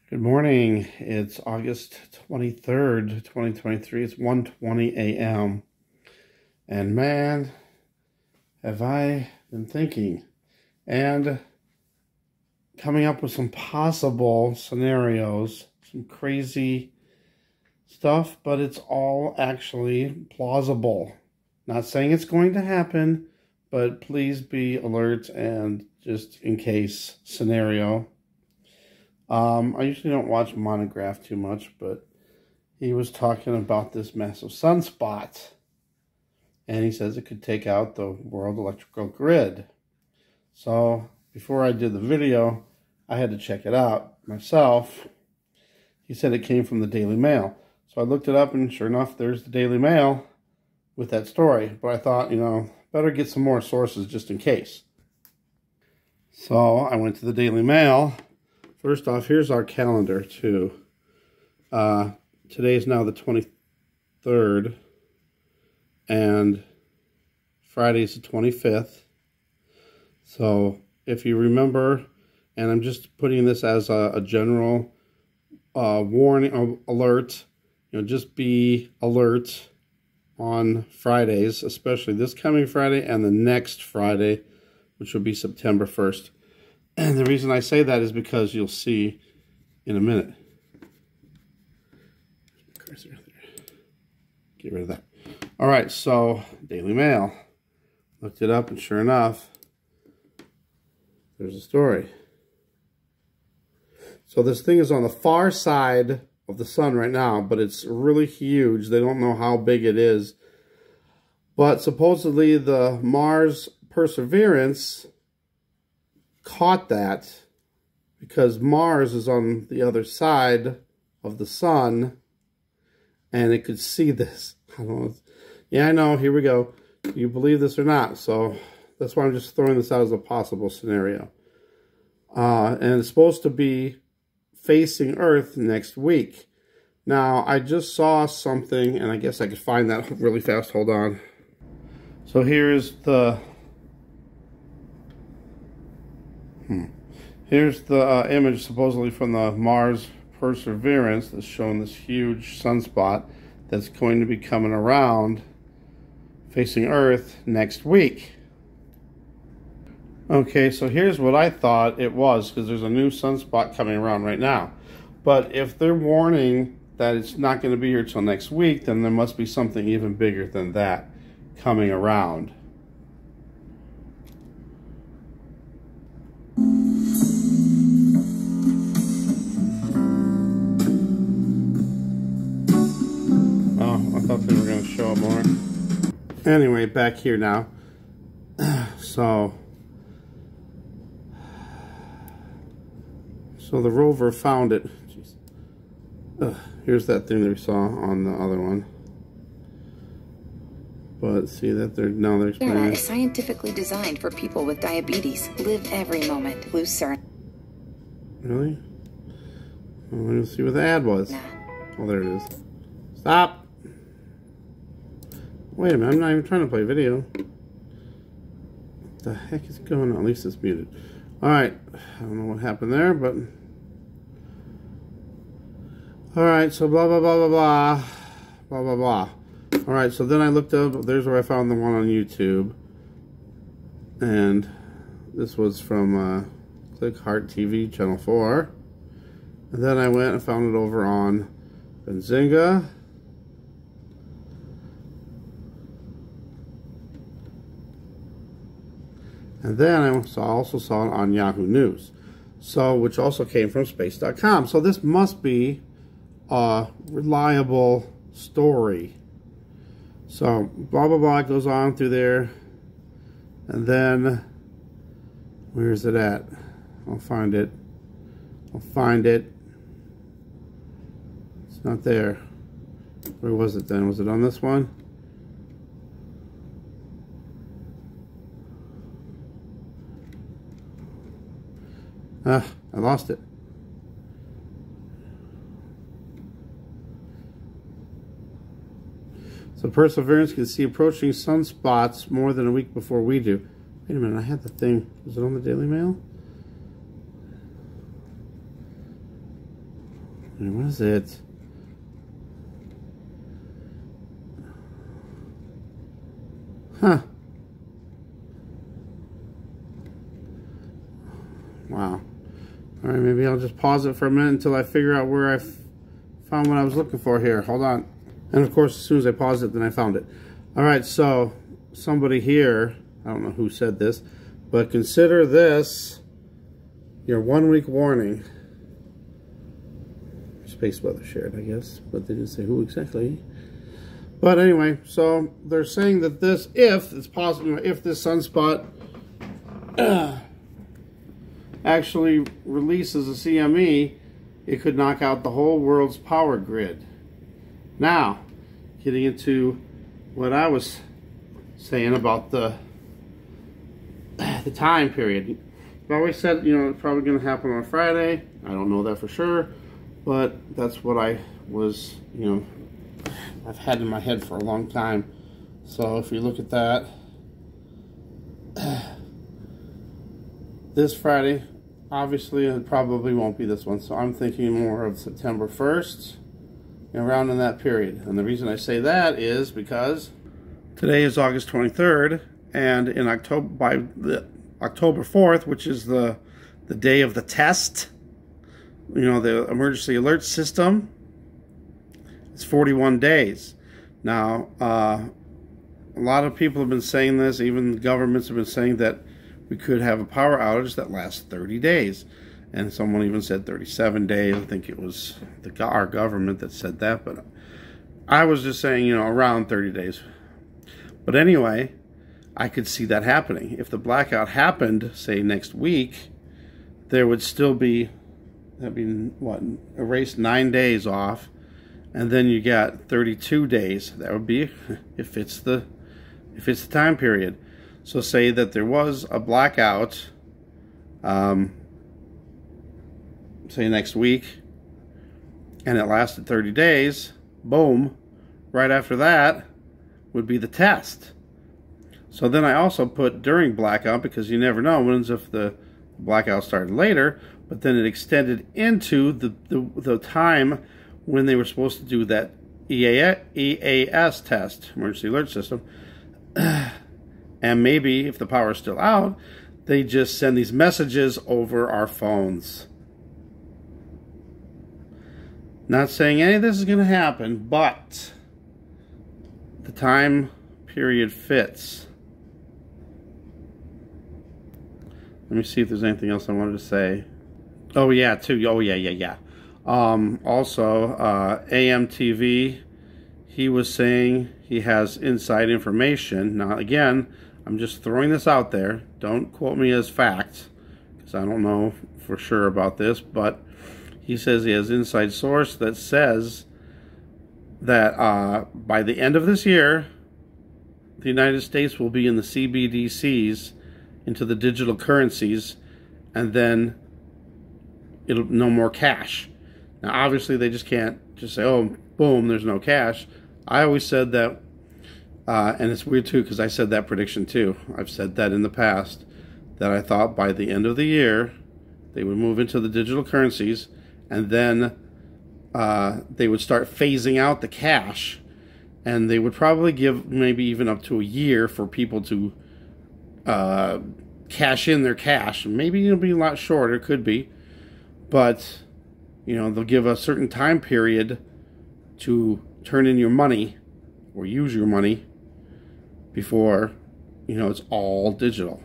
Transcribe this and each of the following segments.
Good morning. It's August 23rd, 2023. It's 1:20 a.m. And man, have I been thinking and coming up with some possible scenarios, some crazy stuff, but it's all actually plausible. Not saying it's going to happen, but please be alert and just in case scenario. I usually don't watch Monograph too much, but he was talking about this massive sunspot. And he says it could take out the world electrical grid. So before I did the video, I had to check it out myself. He said it came from the Daily Mail. So I looked it up, and sure enough, there's the Daily Mail with that story. But I thought, better get some more sources just in case. So I went to the Daily Mail. First off, here's our calendar, too. Today is now the 23rd, and Friday's the 25th. So, if you remember, and I'm just putting this as a general warning, alert, just be alert on Fridays, especially this coming Friday and the next Friday, which will be September 1st. And the reason I say that is because you'll see in a minute. Get rid of that. All right, so Daily Mail. Looked it up, and sure enough, there's a story. So this thing is on the far side of the sun right now, but it's really huge. They don't know how big it is. But supposedly the Mars Perseverance caught that because Mars is on the other side of the sun and it could see this. I don't know. Yeah, I know. Here we go. Do you believe this or not? So that's why I'm just throwing this out as a possible scenario. And it's supposed to be facing Earth next week. Now, I just saw something, and I guess I could find that really fast. Hold on. So here's the image supposedly from the Mars Perseverance that's showing this huge sunspot that's going to be coming around facing Earth next week. Okay, so here's what I thought it was, because there's a new sunspot coming around right now. But if they're warning that it's not going to be here till next week, then there must be something even bigger than that coming around. I thought they were going to show it more. Anyway, back here now. So the rover found it. Here's that thing that we saw on the other one. But see that they're explaining. Internet is scientifically designed for people with diabetes. Live every moment. Lucerne. Really? Well, let's see what the ad was. Nah. Oh, there it is. Stop! Wait a minute, I'm not even trying to play video. What the heck is going on? At least it's muted. Alright, I don't know what happened there, but... Alright, so blah, blah, blah, blah, blah. Blah, blah, blah. Alright, so then I looked up, there's where I found the one on YouTube. And this was from Click Heart TV, Channel 4. And then I went and found it over on Benzinga. And then I also saw it on Yahoo News, which also came from space.com. So this must be a reliable story. So blah, blah, blah, it goes on through there. And then, where's it at? I'll find it. It's not there. Where was it then? Was it on this one? I lost it. So Perseverance can see approaching sunspots more than a week before we do. Wait a minute, I had the thing. Was it on the Daily Mail? What is it? Huh. Wow. All right, maybe I'll just pause it for a minute until I figure out where I found what I was looking for here. Hold on. And of course, as soon as I paused it, then I found it. All right, so somebody here, I don't know who said this, but consider this your 1 week warning. Space weather shared, I guess, but they didn't say who exactly. But anyway, so they're saying that this, if it's possible, if this sunspot actually releases a CME, it could knock out the whole world's power grid. Now, getting into what I was saying about the time period. I've always said, you know, it's probably going to happen on Friday. I don't know that for sure, but that's what I was, you know, I've had in my head for a long time. So if you look at that, this Friday, obviously it probably won't be this one. So I'm thinking more of September 1st, around in that period. And the reason I say that is because today is August 23rd, and in October, by the October 4th, which is the day of the test, you know, the emergency alert system, it's 41 days. Now, a lot of people have been saying this, even governments have been saying that we could have a power outage that lasts 30 days. And someone even said 37 days. I think it was our government that said that, but I was just saying, you know, around 30 days. But anyway, I could see that happening. If the blackout happened, say next week, there would still be, that'd be what, erase 9 days off, and then you got 32 days. That would be if it's the time period. So say that there was a blackout, say next week, and it lasted 30 days, boom, right after that would be the test. So then I also put during blackout, because you never know, what if the blackout started later, but then it extended into the time when they were supposed to do that EAS test, emergency alert system. And maybe if the power is still out, they just send these messages over our phones. Not saying any of this is going to happen, but the time period fits. Let me see if there's anything else I wanted to say. Oh yeah, too. Oh yeah. Also, AMTV, he was saying he has inside information. Now again, I'm just throwing this out there. Don't quote me as fact, because I don't know for sure about this, but he says he has inside source that says that by the end of this year, the United States will be in the CBDCs, into the digital currencies, and then it'll no more cash. Now obviously they just can't just say, oh boom, there's no cash. I always said that, and it's weird too, because I said that prediction too. I've said that in the past, that I thought by the end of the year they would move into the digital currencies, and then they would start phasing out the cash, and they would probably give maybe even up to a year for people to cash in their cash. Maybe it'll be a lot shorter, it could be, but you know, they'll give a certain time period to turn in your money or use your money before, you know, it's all digital.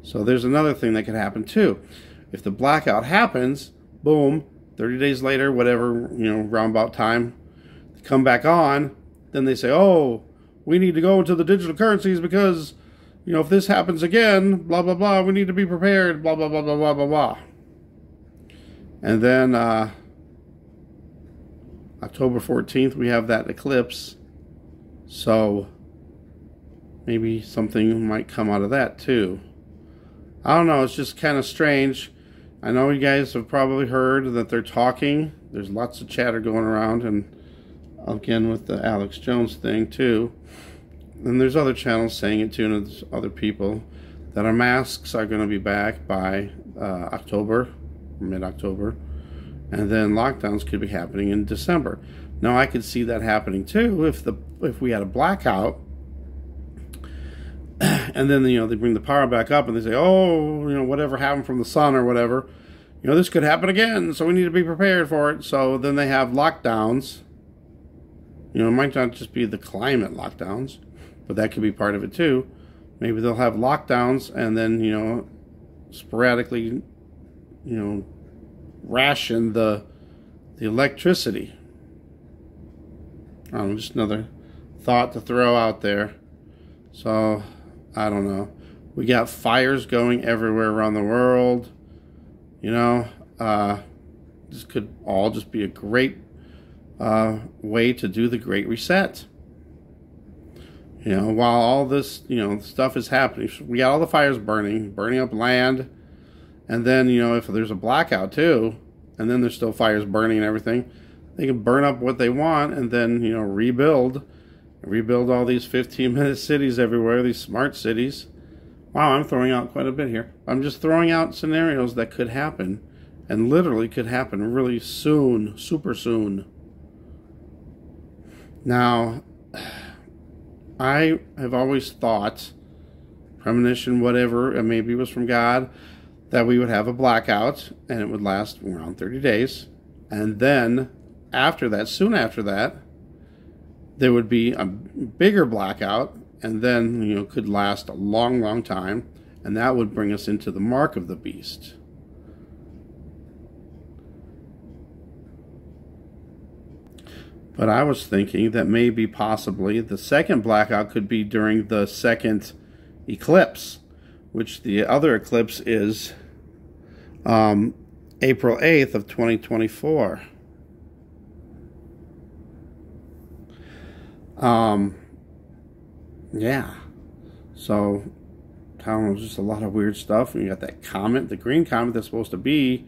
So there's another thing that could happen too. If the blackout happens, boom, 30 days later, whatever, you know, roundabout time, they come back on, then they say, oh, we need to go into the digital currencies because, you know, if this happens again, blah, blah, blah, we need to be prepared, blah, blah, blah, blah, blah, blah, blah. And then October 14th, we have that eclipse. So maybe something might come out of that too. I don't know, it's just kind of strange. I know you guys have probably heard that they're talking. There's lots of chatter going around, and again with the Alex Jones thing too. And there's other channels saying it too, and there's other people, that our masks are going to be back by October, mid-October. and then lockdowns could be happening in December. Now, I could see that happening too if we had a blackout, and then they bring the power back up and they say, oh, whatever happened from the sun or whatever, this could happen again, so we need to be prepared for it. So then they have lockdowns. It might not just be the climate lockdowns, but that could be part of it too. Maybe they'll have lockdowns and then, sporadically, ration the electricity. I don't know, just another thought to throw out there. So, I don't know. We got fires going everywhere around the world. This could all just be a great way to do the Great Reset. While all this, stuff is happening, we got all the fires burning up land, and then, if there's a blackout too, and then there's still fires burning and everything, they can burn up what they want and then, rebuild all these 15-minute cities everywhere, these smart cities. Wow, I'm throwing out quite a bit here. I'm just throwing out scenarios that could happen, and literally could happen really soon, super soon. Now, I have always thought, premonition, whatever, and maybe it was from God, that we would have a blackout, and it would last around 30 days. And then, after that, soon after that, there would be a bigger blackout, and then, could last a long, long time, and that would bring us into the mark of the beast. But I was thinking that maybe possibly the second blackout could be during the second eclipse, which the other eclipse is April 8th of 2024. Yeah. So, I don't know, just a lot of weird stuff. And you got that comet, the green comet that's supposed to be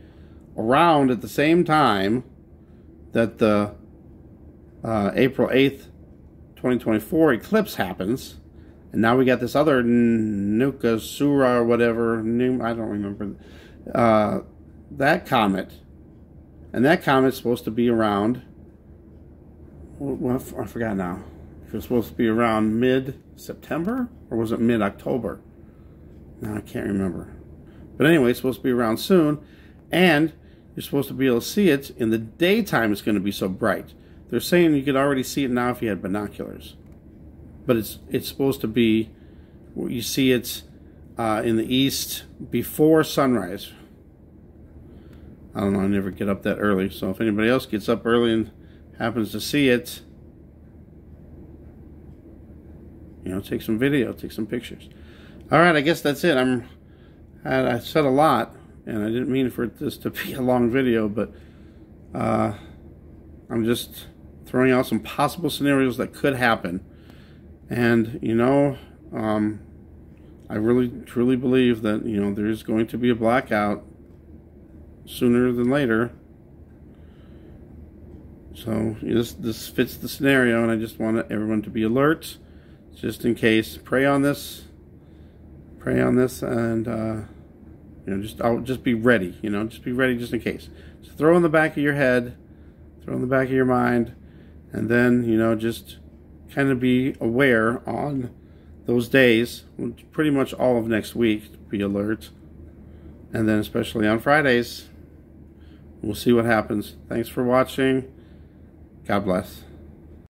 around at the same time that the April 8th, 2024 eclipse happens. And now we got this other Nuka Sura or whatever, I don't remember, that comet. And that comet's supposed to be around, well, I forgot now. If it was supposed to be around mid-September, or was it mid-October? No, I can't remember. But anyway, it's supposed to be around soon, and you're supposed to be able to see it in the daytime. It's going to be so bright. They're saying you could already see it now if you had binoculars. But it's supposed to be, you see it in the east before sunrise. I don't know, I never get up that early, so if anybody else gets up early and happens to see it, take some video, take some pictures. All right, I guess that's it. I said a lot, and I didn't mean for this to be a long video, but I'm just throwing out some possible scenarios that could happen. And, I really, truly believe that, there is going to be a blackout sooner than later. So, this fits the scenario, and I just want everyone to be alert, just in case. Pray on this, and, just be ready, just be ready just in case. Just throw in the back of your head, throw in the back of your mind, and then, just kind of be aware on those days, pretty much all of next week, be alert. And then especially on Fridays, we'll see what happens. Thanks for watching. God bless.